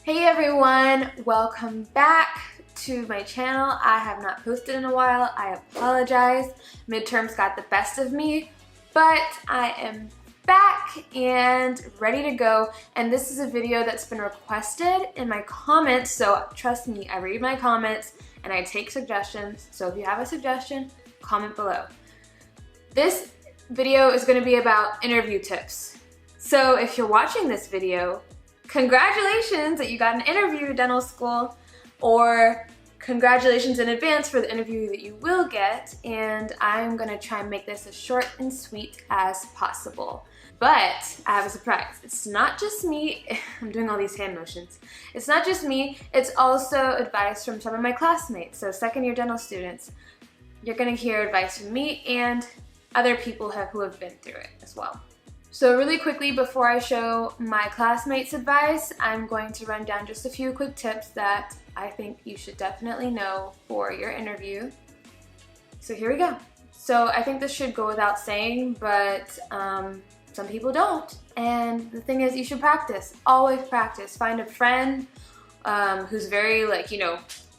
Hey everyone, welcome back to my channel. I have not posted in a while. I apologize. Midterms got the best of me, but I am back and ready to go. And this is a video that's been requested in my comments, so trust me, I read my comments and I take suggestions. So if you have a suggestion, comment below. This video is going to be about interview tips. So if you're watching this video, congratulations that you got an interview at dental school, or congratulations in advance for the interview that you will get, and I'm gonna try and make this as short and sweet as possible. But I have a surprise. It's not just me. I'm doing all these hand motions. It's not just me, it's also advice from some of my classmates, so second year dental students. You're gonna hear advice from me and other people who have been through it as well. So really quickly, before I show my classmates' advice, I'm going to run down just a few quick tips that I think you should definitely know for your interview. So here we go. So I think this should go without saying, but some people don't. And the thing is, you should practice. Always practice. Find a friend who's very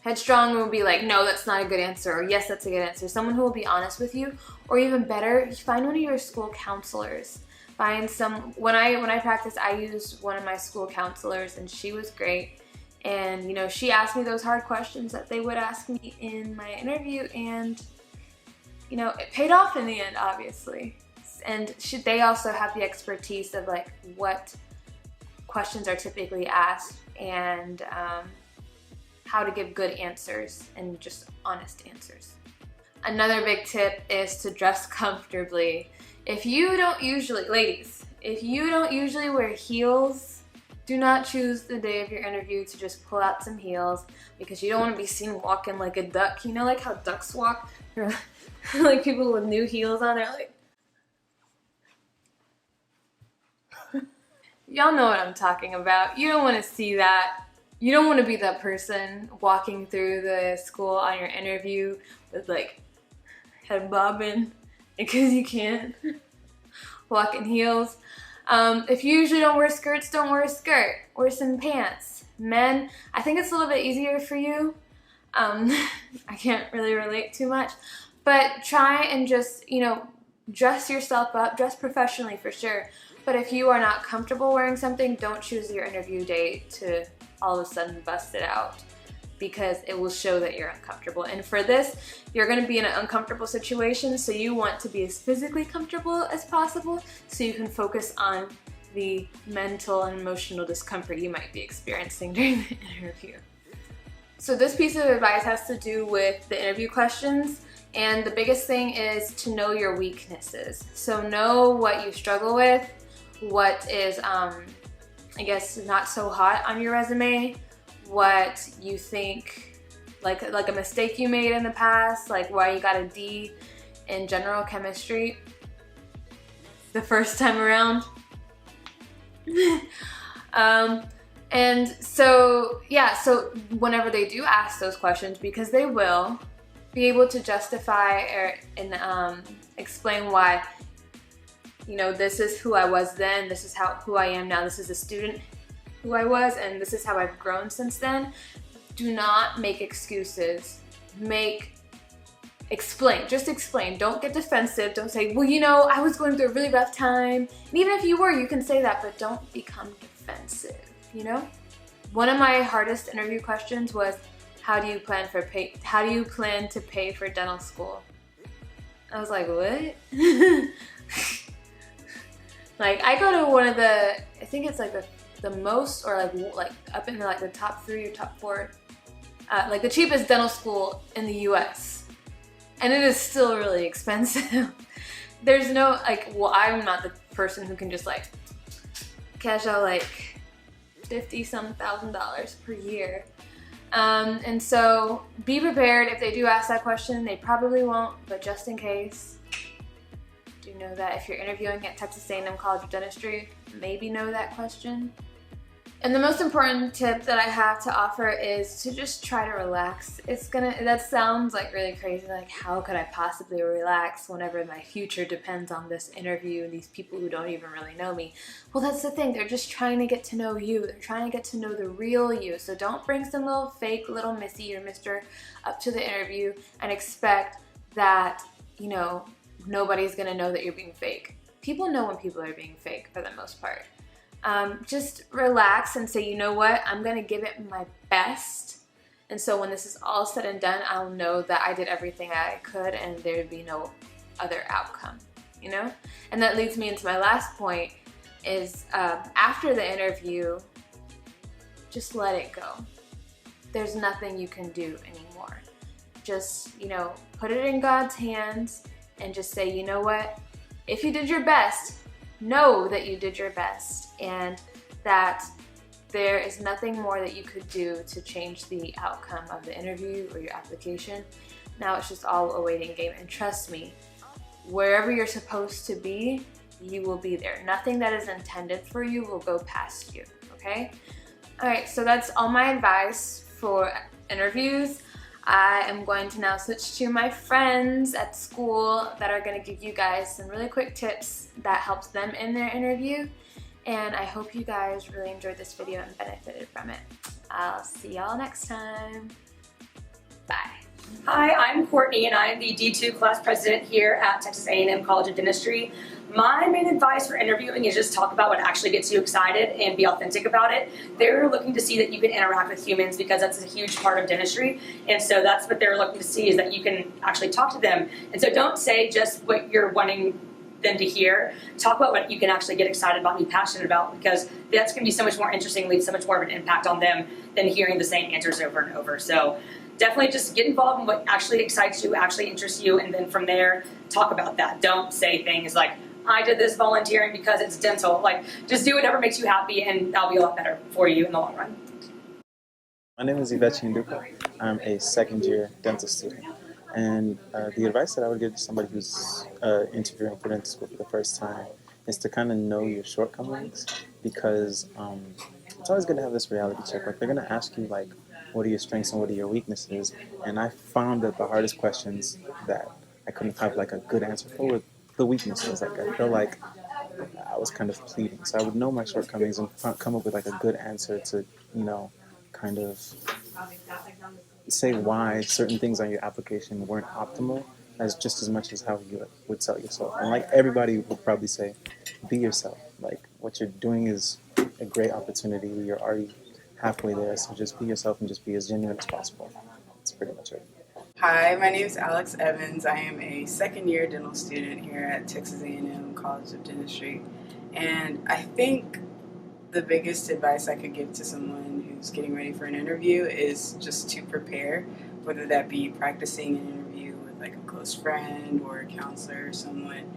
headstrong and will be like, no, that's not a good answer, or yes, that's a good answer. Someone who will be honest with you, or even better, find one of your school counselors. Find some, when I practiced, I used one of my school counselors and she was great. And she asked me those hard questions that they would ask me in my interview, and it paid off in the end, obviously. And they also have the expertise of like what questions are typically asked and how to give good answers and just honest answers. Another big tip is to dress comfortably. If you don't usually, ladies, if you don't usually wear heels, do not choose the day of your interview to just pull out some heels, because you don't want to be seen walking like a duck. You know, like how ducks walk? Like people with new heels on, they're like... Y'all know what I'm talking about. You don't want to see that. You don't want to be that person walking through the school on your interview with like head bobbing because you can't walk in heels. If you usually don't wear skirts, don't wear a skirt. Wear some pants. Men, I think it's a little bit easier for you. I can't really relate too much, but try and just, dress yourself up, dress professionally for sure. But if you are not comfortable wearing something, don't choose your interview date to all of a sudden bust it out, because it will show that you're uncomfortable. And for this, you're going to be in an uncomfortable situation, so you want to be as physically comfortable as possible so you can focus on the mental and emotional discomfort you might be experiencing during the interview. So this piece of advice has to do with the interview questions, and the biggest thing is to know your weaknesses. So know what you struggle with, what is, I guess, not so hot on your resume, what you think, like a mistake you made in the past, like why you got a D in general chemistry the first time around. And so, yeah, so whenever they do ask those questions, because they will, be able to justify and explain why, this is who I was then, this is who I am now, this is a student who I was, and this is how I've grown since then. Do not make excuses. Explain. Just explain. Don't get defensive. Don't say, well, I was going through a really rough time. And even if you were, you can say that, but don't become defensive, One of my hardest interview questions was, how do you plan to pay for dental school? I was like, what? Like, I go to one of the, I think it's like the most, or like up in the top 3 or top 4, like the cheapest dental school in the US. And it is still really expensive. There's no, I'm not the person who can just cash out $50-some thousand per year. And so be prepared. If they do ask that question, they probably won't, but just in case, do know that if you're interviewing at Texas A&M College of Dentistry, maybe know that question. And the most important tip that I have to offer is to just try to relax. That sounds like really crazy, like how could I possibly relax whenever my future depends on this interview and these people who don't even really know me? Well, that's the thing, they're just trying to get to know you. They're trying to get to know the real you. So don't bring some little fake little Missy or Mr. up to the interview and expect that, you know, nobody's gonna know that you're being fake. People know when people are being fake for the most part. Just relax and say, you know what, I'm going to give it my best. And so when this is all said and done, I'll know that I did everything I could and there would be no other outcome, you know? And that leads me into my last point is after the interview, just let it go. There's nothing you can do anymore. Just, you know, put it in God's hands and just say, you know what, if you did your best, know that you did your best and that there is nothing more that you could do to change the outcome of the interview or your application. Now it's just all a waiting game, and trust me, wherever you're supposed to be, you will be there. Nothing that is intended for you will go past you, okay? Alright, so that's all my advice for interviews. I am going to now switch to my friends at school that are going to give you guys some really quick tips that helps them in their interview. And I hope you guys really enjoyed this video and benefited from it. I'll see y'all next time. Bye. Hi, I'm Courtney and I'm the D2 class president here at Texas A&M College of Dentistry. My main advice for interviewing is just talk about what actually gets you excited and be authentic about it. They're looking to see that you can interact with humans because that's a huge part of dentistry. And so that's what they're looking to see, is that you can actually talk to them. And so don't say just what you're wanting them to hear. Talk about what you can actually get excited about and be passionate about, because that's going to be so much more interesting, leave so much more of an impact on them than hearing the same answers over and over. So definitely just get involved in what actually excites you, actually interests you, and then from there, talk about that. Don't say things like, I did this volunteering because it's dental. Like, just do whatever makes you happy, and that'll be a lot better for you in the long run. My name is Yvette Chinduka. I'm a second-year dental student. And the advice that I would give to somebody who's interviewing for dental school for the first time is to kind of know your shortcomings, because it's always good to have this reality check. Like, they're going to ask you, like, what are your strengths and what are your weaknesses? And I found that the hardest questions that I couldn't have, like, a good answer for were the weaknesses. Like, I feel like I was kind of pleading. So I would know my shortcomings and come up with, like, a good answer to, you know, kind of say why certain things on your application weren't optimal, as just as much as how you would sell yourself. And like everybody would probably say, be yourself. Like, what you're doing is a great opportunity. You're already halfway there, so just be yourself and just be as genuine as possible. That's pretty much it. Hi, my name is Alex Evans. I am a second-year dental student here at Texas A&M College of Dentistry. And I think the biggest advice I could give to someone who's getting ready for an interview is just to prepare, whether that be practicing an interview with like a close friend or a counselor or someone.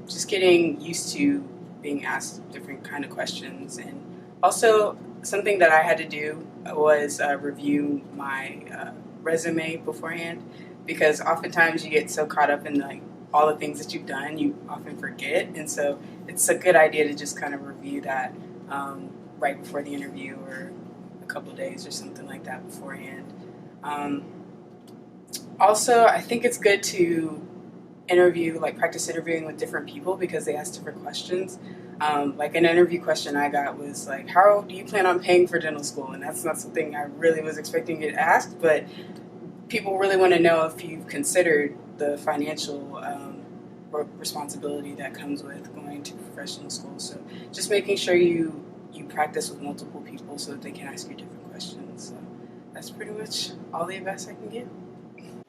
Just getting used to being asked different kind of questions. And also, something that I had to do was review my resume beforehand, because oftentimes you get so caught up in like all the things that you've done, you often forget. And so it's a good idea to just kind of review that right before the interview, or a couple days or something like that beforehand. Also, I think it's good to practice interviewing with different people, because they ask different questions. Like an interview question I got was like, how do you plan on paying for dental school? And that's not something I really was expecting to get asked, but people really want to know if you've considered the financial responsibility that comes with going to professional school. So just making sure you practice with multiple people so that they can ask you different questions. So that's pretty much all the advice I can give.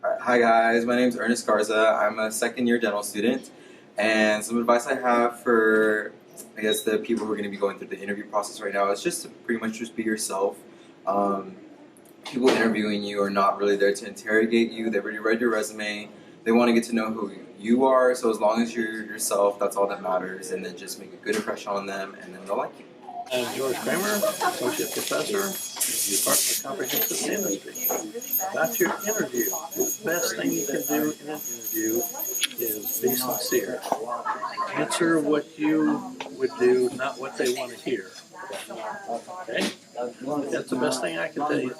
Hi guys, my name is Ernest Garza. I'm a second-year dental student, and some advice I have for, I guess, the people who are going to be going through the interview process right now is just to pretty much just be yourself. People interviewing you are not really there to interrogate you. They've already read your resume. They want to get to know who you are, so as long as you're yourself, that's all that matters, and then just make a good impression on them, and then they'll like you. I'm George Kramer, Associate Professor in the Department of Comprehensive Dentistry. That's your interview. The best thing you can do in an interview is be sincere. Answer what you would do, not what they want to hear. Okay? That's the best thing I can tell you.